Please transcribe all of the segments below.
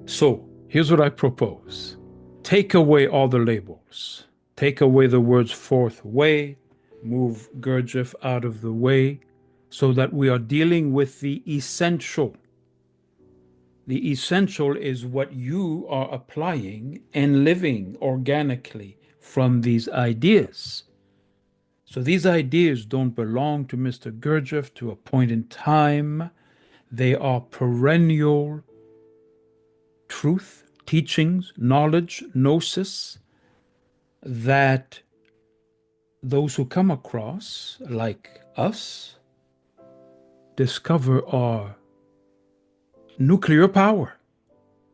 So here's what I propose. Take away all the labels. Take away the words fourth way, move Gurdjieff out of the way, so that we are dealing with the essential. The essential is what you are applying and living organically from these ideas. So these ideas don't belong to Mr. Gurdjieff to a point in time. They are perennial truth, teachings, knowledge, gnosis that those who come across, like us, discover are nuclear power,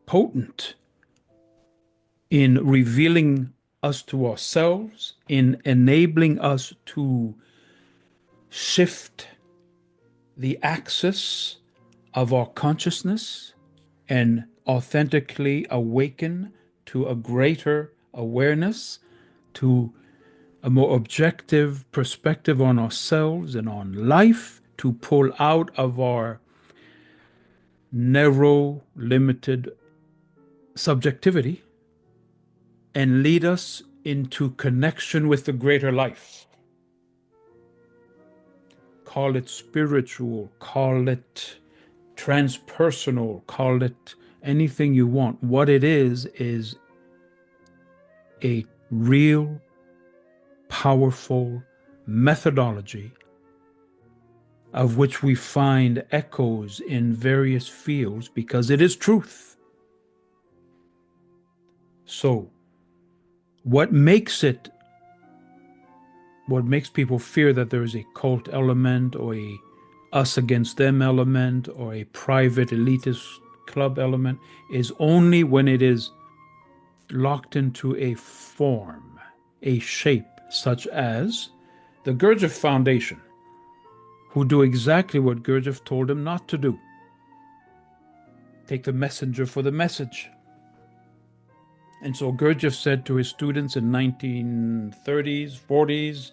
potent in revealing us to ourselves, in enabling us to shift the axis of our consciousness and authentically awaken to a greater awareness, to a more objective perspective on ourselves and on life, to pull out of our narrow, limited subjectivity and lead us into connection with the greater life. Call it spiritual, call it transpersonal, call it anything you want. What it is a real, powerful methodology of which we find echoes in various fields because it is truth. So, what makes people fear that there is a cult element or a us against them element or a private elitist club element is only when it is locked into a form, a shape, such as the Gurdjieff Foundation, who do exactly what Gurdjieff told them not to do. Take the messenger for the message. And so Gurdjieff said to his students in 1930s, 40s,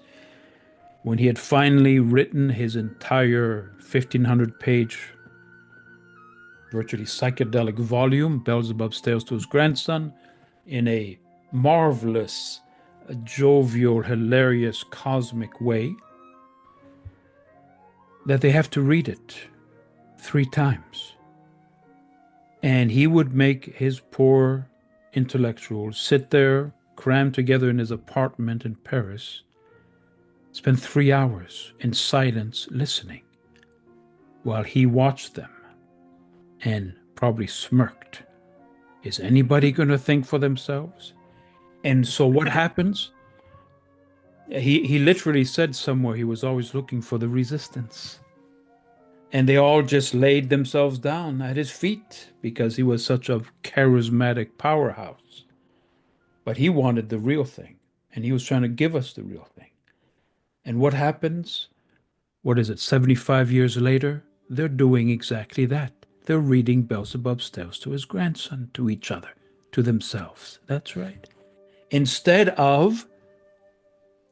when he had finally written his entire 1,500-page, virtually psychedelic volume, Beelzebub Tales to his grandson, in a marvelous, jovial, hilarious, cosmic way, that they have to read it 3 times. And he would make his poor intellectuals sit there, crammed together in his apartment in Paris, spend 3 hours in silence listening while he watched them and probably smirked. Is anybody going to think for themselves? And so what happens? He literally said somewhere he was always looking for the resistance. And they all just laid themselves down at his feet because he was such a charismatic powerhouse. But he wanted the real thing, and he was trying to give us the real thing. And what happens? What is it, 75 years later? They're doing exactly that. They're reading Beelzebub's tales to his grandson, to each other, to themselves. That's right. Instead of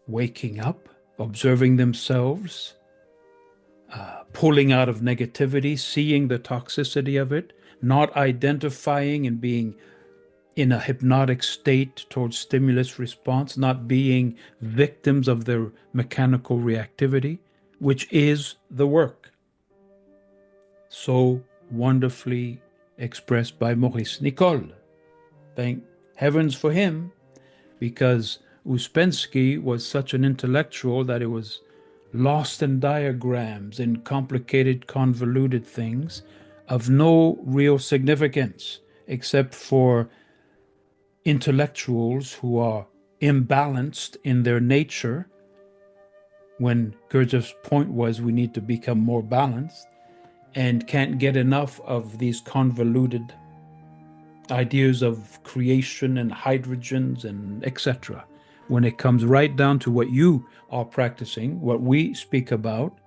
waking up, observing themselves, pulling out of negativity, seeing the toxicity of it, not identifying and being in a hypnotic state towards stimulus response, not being victims of their mechanical reactivity, which is the work. So wonderfully expressed by Maurice Nicole. Thank heavens for him, because Ouspensky was such an intellectual that it was lost in diagrams and complicated, convoluted things of no real significance, except for intellectuals who are imbalanced in their nature, when Gurdjieff's point was we need to become more balanced, and can't get enough of these convoluted ideas of creation and hydrogens and etc. When it comes right down to what you are practicing, what we speak about,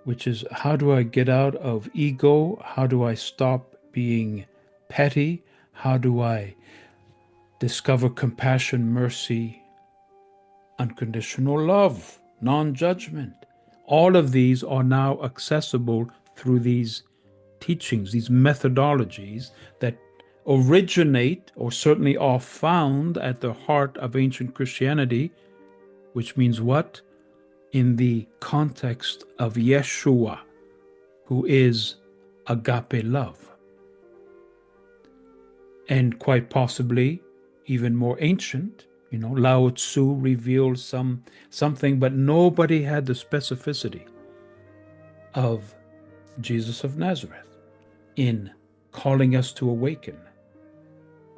which is how do I get out of ego? How do I stop being petty? How do I discover compassion, mercy, unconditional love, non-judgment? All of these are now accessible through these teachings, these methodologies that originate or certainly are found at the heart of ancient Christianity, which means what? In the context of Yeshua, who is agape love. And quite possibly even more ancient, Lao Tzu reveals something, but nobody had the specificity of Jesus of Nazareth in calling us to awaken.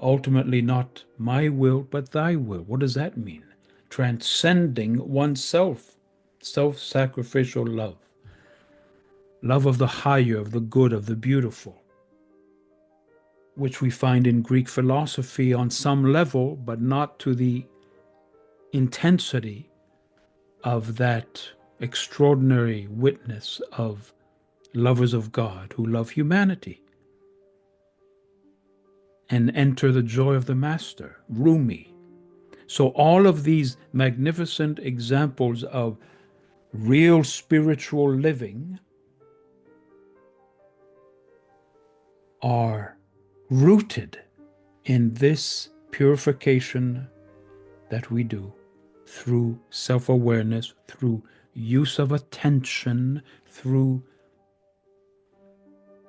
Ultimately, not my will, but thy will. What does that mean? Transcending oneself, self-sacrificial love, love of the higher, of the good, of the beautiful, which we find in Greek philosophy on some level, but not to the intensity of that extraordinary witness of lovers of God who love humanity and enter the joy of the Master, Rumi. So all of these magnificent examples of real spiritual living are rooted in this purification that we do through self-awareness, through use of attention, through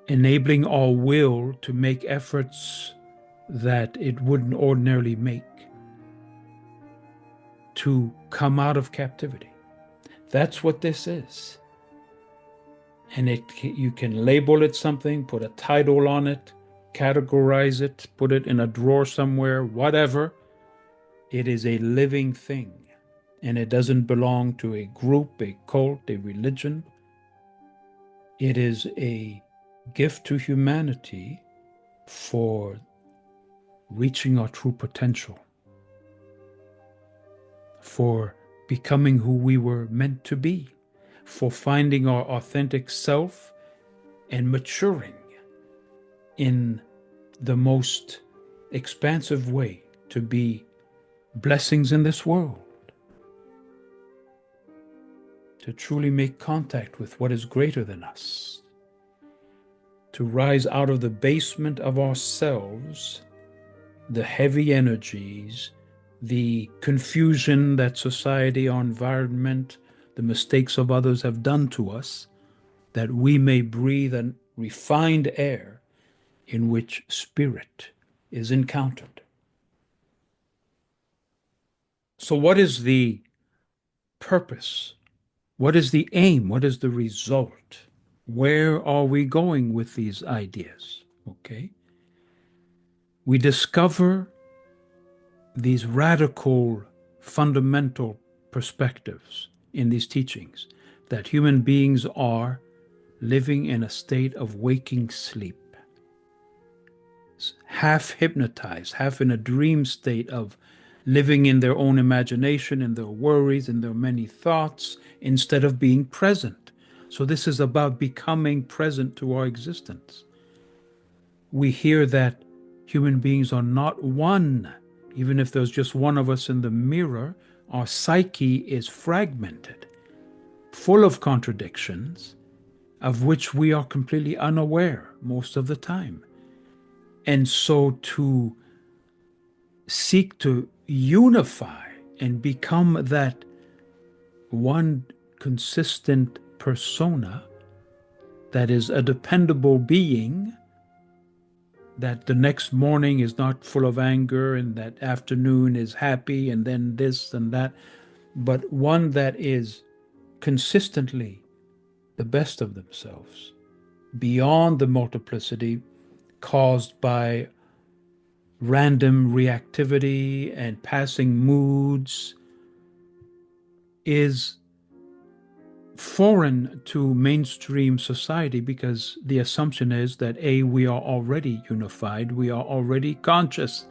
enabling our will to make efforts that it wouldn't ordinarily make to come out of captivity. That's what this is. And you can label it something, put a title on it, categorize it, put it in a drawer somewhere, whatever. It is a living thing. And it doesn't belong to a group, a cult, a religion. It is a gift to humanity for reaching our true potential, for becoming who we were meant to be, for finding our authentic self and maturing in the most expansive way to be blessings in this world, to truly make contact with what is greater than us, to rise out of the basement of ourselves, the heavy energies, the confusion that society, our environment, the mistakes of others have done to us, that we may breathe a refined air in which spirit is encountered. So what is the purpose? What is the aim? What is the result? Where are we going with these ideas? Okay. We discover these radical, fundamental perspectives in these teachings that human beings are living in a state of waking sleep, half hypnotized, half in a dream state of living in their own imagination, in their worries, in their many thoughts, instead of being present. So this is about becoming present to our existence. We hear that human beings are not one. Even if there's just one of us in the mirror, our psyche is fragmented, full of contradictions, of which we are completely unaware most of the time. And so to seek to unify and become that one consistent persona that is a dependable being, that the next morning is not full of anger and that afternoon is happy and then this and that, but one that is consistently the best of themselves, beyond the multiplicity caused by random reactivity and passing moods, is foreign to mainstream society, because the assumption is that we are already unified, we are already conscious.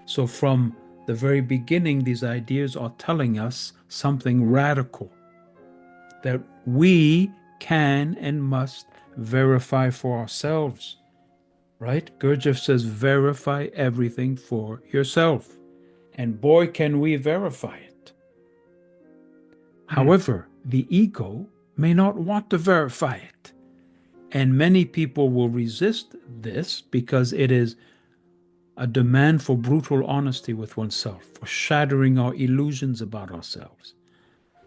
So from the very beginning, these ideas are telling us something radical that we can and must verify for ourselves, right? Gurdjieff says, verify everything for yourself. And boy, can we verify it. However, the ego may not want to verify it. And many people will resist this because it is a demand for brutal honesty with oneself, for shattering our illusions about ourselves.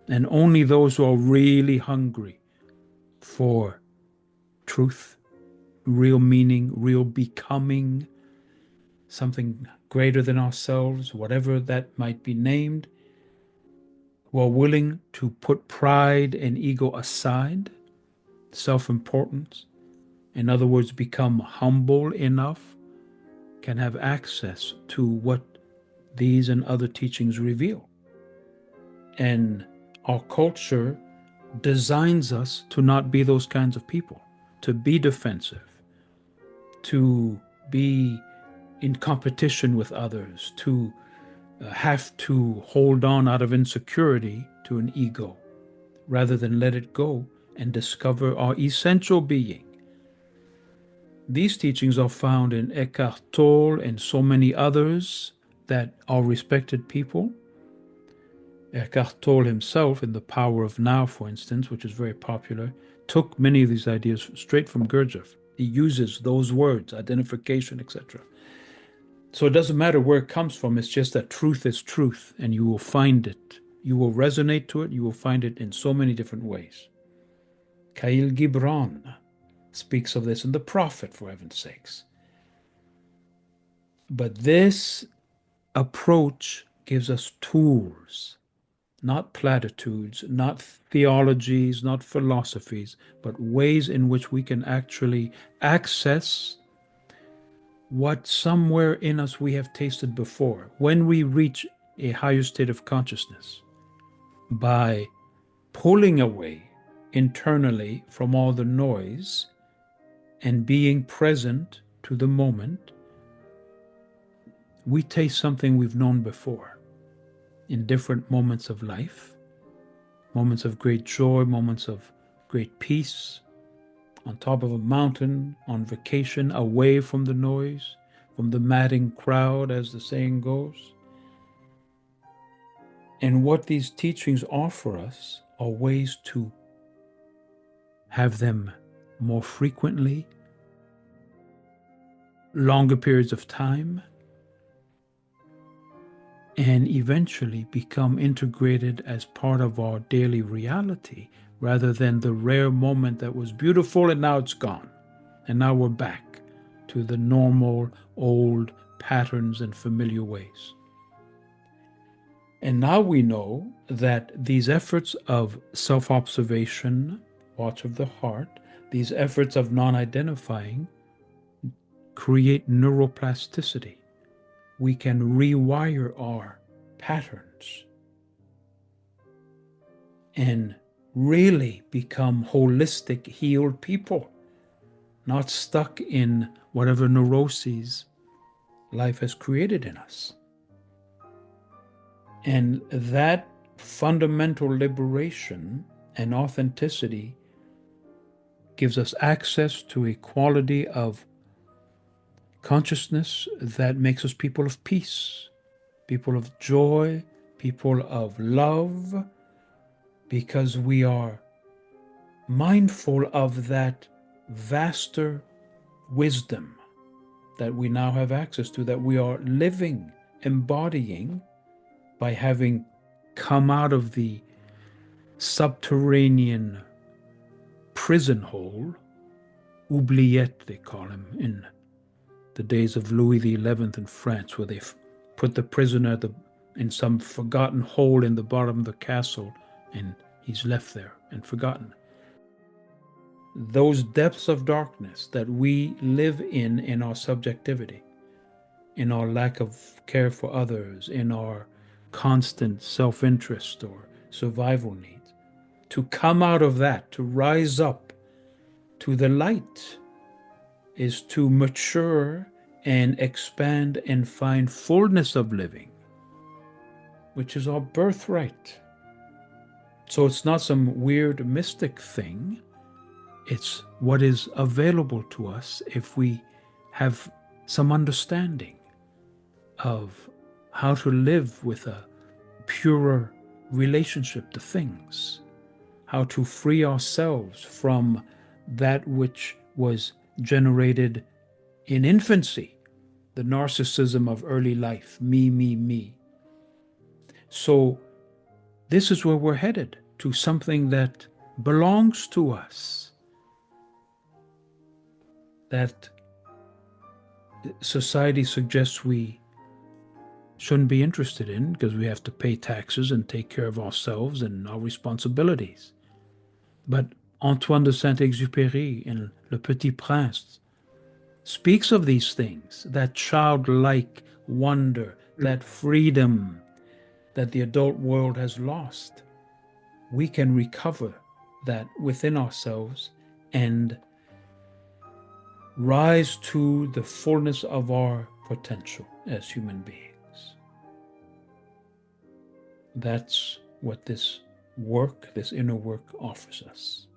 And only those who are really hungry for truth, real meaning, real becoming, something greater than ourselves, whatever that might be named, who are willing to put pride and ego aside, self-importance, in other words, become humble enough, can have access to what these and other teachings reveal. And our culture designs us to not be those kinds of people, to be defensive, to be in competition with others, to have to hold on out of insecurity to an ego, rather than let it go and discover our essential being. These teachings are found in Eckhart Tolle and so many others that are respected people. Eckhart Tolle himself, in The Power of Now, for instance, which is very popular, took many of these ideas straight from Gurdjieff. He uses those words, identification, etc. So it doesn't matter where it comes from, it's just that truth is truth, and you will find it. You will resonate to it, you will find it in so many different ways. Khalil Gibran speaks of this in The Prophet, for heaven's sakes. But this approach gives us tools, not platitudes, not theologies, not philosophies, but ways in which we can actually access what somewhere in us we have tasted before. When we reach a higher state of consciousness, by pulling away internally from all the noise and being present to the moment, we taste something we've known before in different moments of life, moments of great joy, moments of great peace, on top of a mountain, on vacation, away from the noise, from the madding crowd, as the saying goes. And what these teachings offer us are ways to have them more frequently, longer periods of time, and eventually become integrated as part of our daily reality, rather than the rare moment that was beautiful and now it's gone. And now we're back to the normal, old patterns and familiar ways. And now we know that these efforts of self-observation, watch of the heart, these efforts of non-identifying create neuroplasticity. We can rewire our patterns and really become holistic, healed people, not stuck in whatever neuroses life has created in us. And that fundamental liberation and authenticity gives us access to a quality of consciousness that makes us people of peace, people of joy, people of love, because we are mindful of that vaster wisdom that we now have access to, that we are living, embodying, by having come out of the subterranean prison hole, oubliette they call him, in the days of Louis XI in France, where they put the prisoner in some forgotten hole in the bottom of the castle, and he's left there and forgotten. Those depths of darkness that we live in our subjectivity, in our lack of care for others, in our constant self-interest or survival needs, to come out of that, to rise up to the light, is to mature and expand and find fullness of living, which is our birthright. So it's not some weird mystic thing. It's what is available to us if we have some understanding of how to live with a purer relationship to things, how to free ourselves from that which was generated in infancy, the narcissism of early life, me, me, me. So this is where we're headed, to something that belongs to us, that society suggests we shouldn't be interested in because we have to pay taxes and take care of ourselves and our responsibilities. But Antoine de Saint-Exupéry in Le Petit Prince speaks of these things, that childlike wonder, that freedom that the adult world has lost. We can recover that within ourselves and rise to the fullness of our potential as human beings. That's what this work, this inner work, offers us.